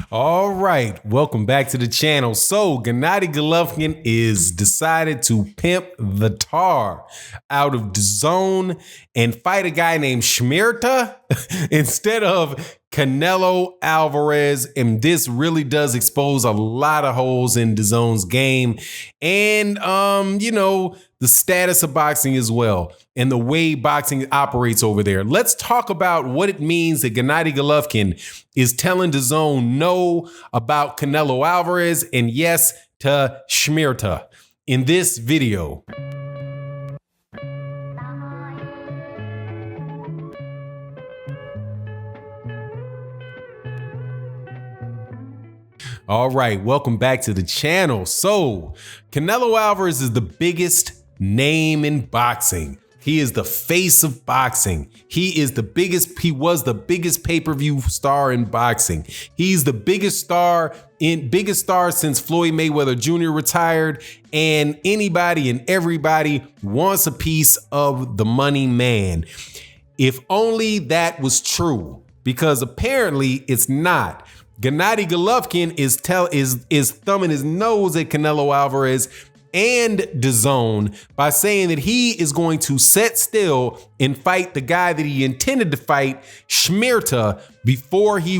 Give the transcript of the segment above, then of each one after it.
All right, welcome back to the channel. So Gennady Golovkin is decided to pimp the tar out of Dazn and fight a guy named Shmirta instead of Canelo Alvarez. And this really does expose a lot of holes in Dazn's game and, the status of boxing as well and the way boxing operates over there. Let's talk about what it means that Gennady Golovkin is telling Dazn no about Canelo Alvarez and yes to Shmirta in this video. All right, welcome back to the channel. So Canelo Alvarez is the biggest name in boxing. He is the face of boxing. He was the biggest pay-per-view star in boxing. He's the biggest star since Floyd Mayweather Jr. retired, and anybody and everybody wants a piece of the money man. If only that was true, because apparently it's not. Gennady Golovkin is thumbing his nose at Canelo Alvarez and Dazn by saying that he is going to sit still and fight the guy that he intended to fight, Shmirta, before he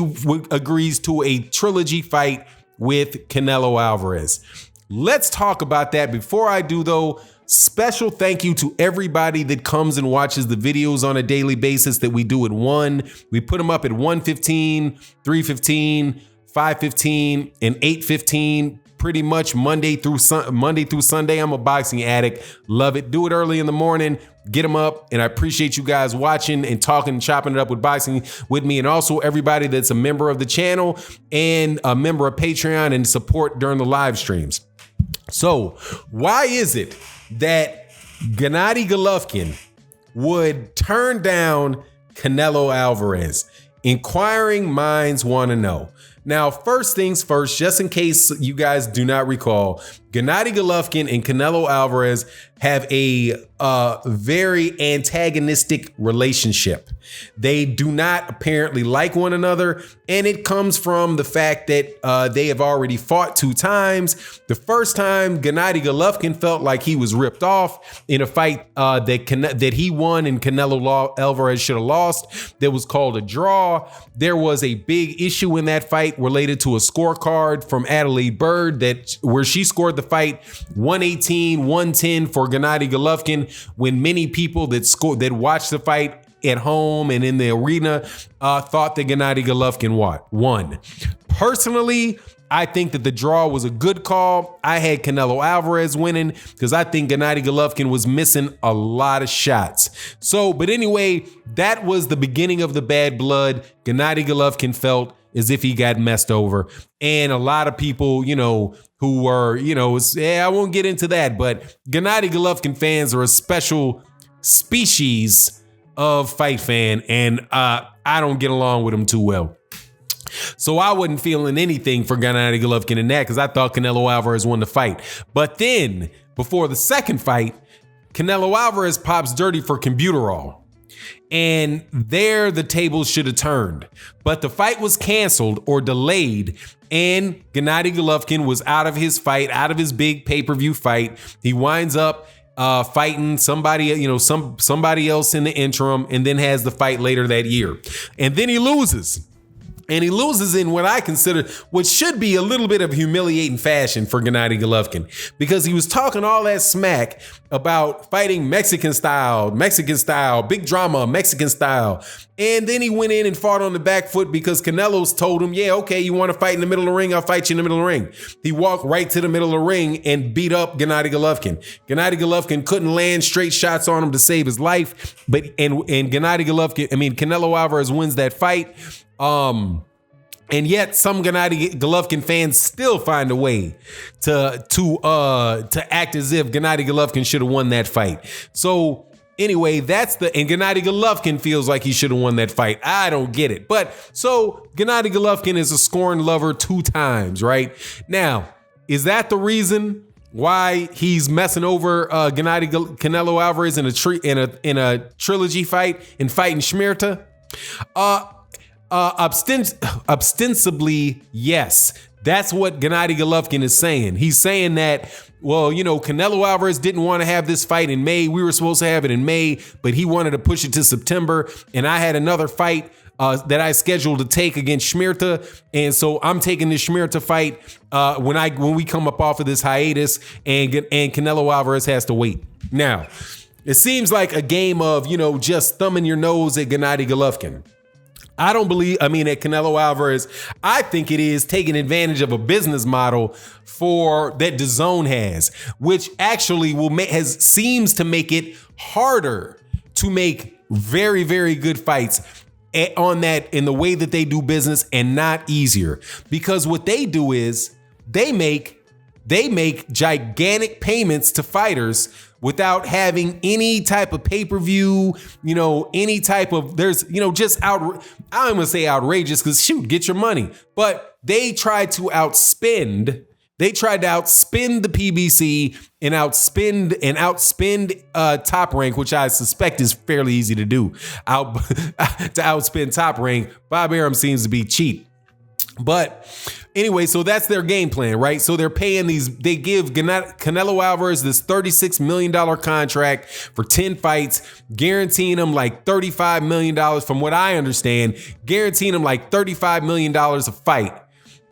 agrees to a trilogy fight with Canelo Alvarez. Let's talk about that. Before I do though, special thank you to everybody that comes and watches the videos on a daily basis that we do at 1. We put them up at 1:15, 3:15, 5:15, and 8:15. Pretty much Monday through Sunday. I'm a boxing addict. Love it. Do it early in the morning. Get them up. And I appreciate you guys watching and talking and chopping it up with boxing with me. And also everybody that's a member of the channel and a member of Patreon and support during the live streams. So why is it that Gennady Golovkin would turn down Canelo Alvarez? Inquiring minds want to know. Now, first things first, just in case you guys do not recall, Gennady Golovkin and Canelo Alvarez have a very antagonistic relationship. They do not apparently like one another, and it comes from the fact that they have already fought 2 times. The first time, Gennady Golovkin felt like he was ripped off in a fight that he won and Canelo Alvarez should have lost. That was called a draw. There was a big issue in that fight related to a scorecard from Adelaide Bird where she scored the fight 118-110 for Gennady Golovkin, when many people that watched the fight at home and in the arena thought that Gennady Golovkin won. Personally, I think that the draw was a good call. I had Canelo Alvarez winning because I think Gennady Golovkin was missing a lot of shots. But anyway, that was the beginning of the bad blood. Gennady Golovkin felt as if he got messed over. And a lot of people, who were, I won't get into that, but Gennady Golovkin fans are a special species of fight fan, and I don't get along with them too well. So I wasn't feeling anything for Gennady Golovkin in that because I thought Canelo Alvarez won the fight. But then, before the second fight, Canelo Alvarez pops dirty for Combuterol. And there the tables should have turned. But the fight was canceled or delayed, and Gennady Golovkin was out of his fight, out of his big pay-per-view fight. He winds up fighting somebody, somebody else in the interim, and then has the fight later that year. And then he loses. And he loses in what I consider, what should be a little bit of humiliating fashion for Gennady Golovkin, because he was talking all that smack about fighting Mexican style, big drama, Mexican style. And then he went in and fought on the back foot because Canelo's told him, yeah, okay, you want to fight in the middle of the ring? I'll fight you in the middle of the ring. He walked right to the middle of the ring and beat up Gennady Golovkin. Gennady Golovkin couldn't land straight shots on him to save his life. And Canelo Alvarez wins that fight. And yet some Gennady Golovkin fans still find a way to act as if Gennady Golovkin should have won that fight. So anyway, and Gennady Golovkin feels like he should have won that fight. I don't get it. But so Gennady Golovkin is a scorned lover 2 times, right? Now, is that the reason why he's messing over Canelo Alvarez in a trilogy fight and fighting Shmirta? Ostensibly, yes. That's what Gennady Golovkin is saying. He's saying that, well, Canelo Alvarez didn't want to have this fight in May. We were supposed to have it in May, but he wanted to push it to September. And I had another fight that I scheduled to take against Schmierta. And so I'm taking this Schmierta fight when we come up off of this hiatus, and Canelo Alvarez has to wait. Now, it seems like a game of, just thumbing your nose at Gennady Golovkin. I don't believe, at Canelo Alvarez, I think it is taking advantage of a business model that Dazn has, which actually seems to make it harder to make very, very good fights on that in the way that they do business, and not easier. Because what they do is they make gigantic payments to fighters without having any type of pay-per-view, any type of, just I'm gonna say outrageous, because shoot, get your money. But they tried to outspend the PBC and outspend Top Rank, which I suspect is fairly easy to do. To outspend Top Rank, Bob Arum seems to be cheap. But anyway, so that's their game plan, right? So they're paying they give Canelo Alvarez this $36 million contract for 10 fights, guaranteeing him like $35 million, from what I understand, guaranteeing him like $35 million a fight.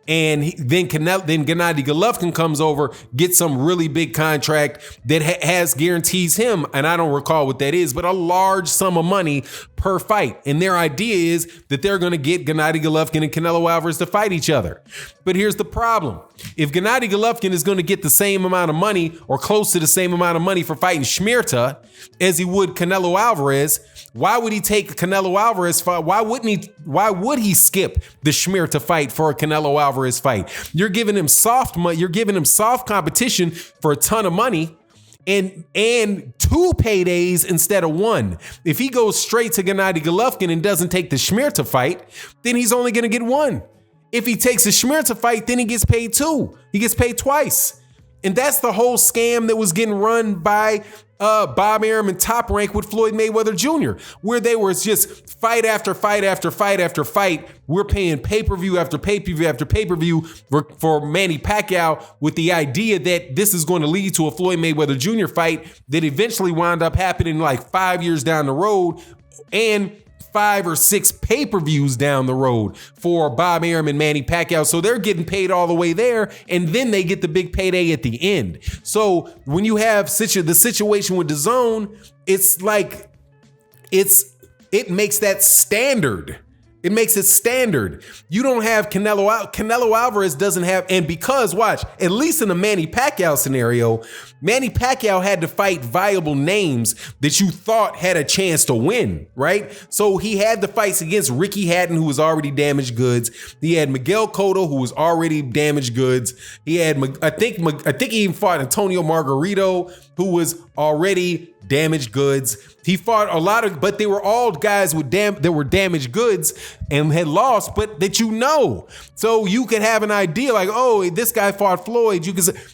And then Gennady Golovkin comes over, gets some really big contract that guarantees him, and I don't recall what that is, but a large sum of money per fight. And their idea is that they're going to get Gennady Golovkin and Canelo Alvarez to fight each other. But here's the problem. If Gennady Golovkin is going to get the same amount of money or close to the same amount of money for fighting Schmierta as he would Canelo Alvarez, why would he take a Canelo Alvarez fight? Why would he skip the Schmierta fight for a Canelo Alvarez fight? You're giving him soft money. You're giving him soft competition for a ton of money and 2 paydays instead of 1. If he goes straight to Gennady Golovkin and doesn't take the Schmierta fight, then he's only going to get 1. If he takes a Schmierta fight, then he gets paid 2. He gets paid twice. And that's the whole scam that was getting run by Bob Arum and Top Rank with Floyd Mayweather Jr., where they were just fight after fight after fight after fight. We're paying pay-per-view after pay-per-view after pay-per-view for Manny Pacquiao, with the idea that this is going to lead to a Floyd Mayweather Jr. fight that eventually wound up happening like 5 years down the road, and 5 or 6 pay-per-views down the road for Bob Arum and Manny Pacquiao. So they're getting paid all the way there, and then they get the big payday at the end. So when you have the situation with DAZN, it's like it makes that standard. It makes it standard. You don't have Canelo Alvarez doesn't have, and because watch, at least in the Manny Pacquiao scenario, Manny Pacquiao had to fight viable names that you thought had a chance to win, right? So he had the fights against Ricky Hatton, who was already damaged goods. He had Miguel Cotto, who was already damaged goods. He had, I think he even fought Antonio Margarito, who was already damaged goods. He fought but they were all guys that were damaged goods and had lost, but that So you could have an idea like, oh, this guy fought Floyd.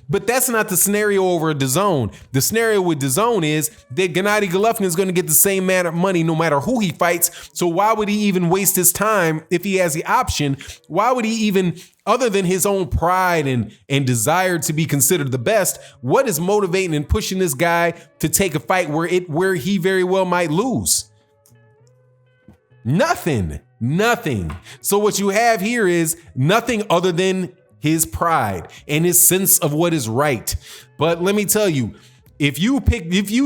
But that's not the scenario over at DAZN. The scenario with DAZN is that Gennady Golovkin is going to get the same amount of money no matter who he fights. So why would he even waste his time if he has the option? Why would he even, other than his own pride and desire to be considered the best, what is motivating and pushing this guy to take a fight where he very well might lose? Nothing. So what you have here is nothing other than his pride and his sense of what is right. But let me tell you, if you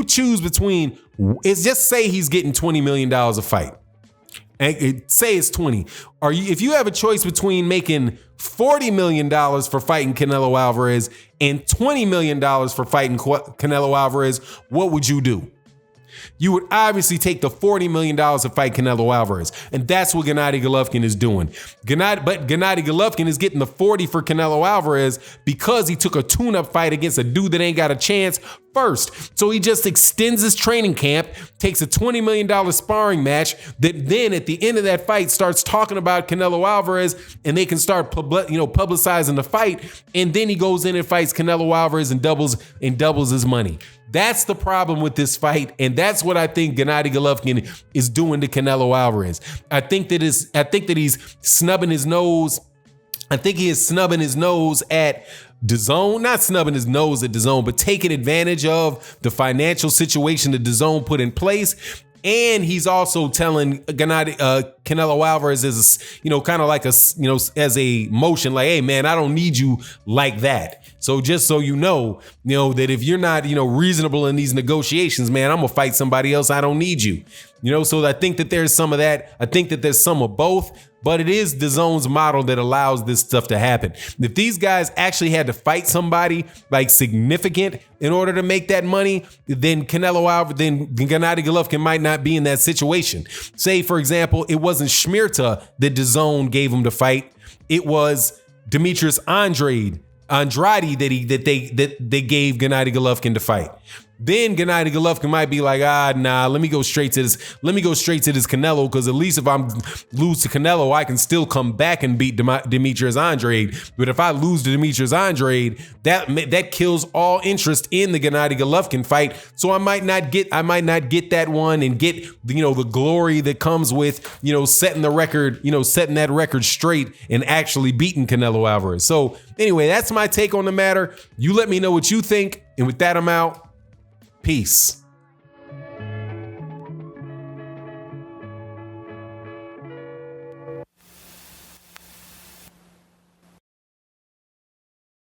choose between, it's just say he's getting $20 million a fight. And say it's 20. If you have a choice between making $40 million for fighting Canelo Alvarez and $20 million for fighting Canelo Alvarez, what would you do? You would obviously take the $40 million to fight Canelo Alvarez. And that's what Gennady Golovkin is doing. But Gennady Golovkin is getting the 40 for Canelo Alvarez because he took a tune-up fight against a dude that ain't got a chance first. So he just extends his training camp, takes a $20 million sparring match that then at the end of that fight starts talking about Canelo Alvarez, and they can start publicizing the fight. And then he goes in and fights Canelo Alvarez and doubles his money. That's the problem with this fight, and that's what I think Gennady Golovkin is doing to Canelo Alvarez. I think that he's snubbing his nose. I think he is snubbing his nose at Dazn, not snubbing his nose at Dazn, but taking advantage of the financial situation that Dazn put in place. And he's also telling Canelo Alvarez as kind of like as a motion, like, hey man, I don't need you like that. So just so you know that if you're not reasonable in these negotiations, man, I'm gonna fight somebody else. I don't need you. So I think that there's some of that. I think that there's some of both. But it is Dazn's model that allows this stuff to happen. If these guys actually had to fight somebody like significant in order to make that money, then Gennady Golovkin might not be in that situation. Say, for example, it wasn't Shmirta that Dazn gave him to fight. It was Demetrius Andrade that they gave Gennady Golovkin to fight. Then Gennady Golovkin might be like, let me go straight to this Canelo, because at least if I'm lose to Canelo, I can still come back and beat Demetrius Andrade. But if I lose to Demetrius Andrade, that kills all interest in the Gennady Golovkin fight. So I might not get that one and get the glory that comes with setting that record straight and actually beating Canelo Alvarez. So anyway, that's my take on the matter. You let me know what you think, and with that, I'm out. Peace.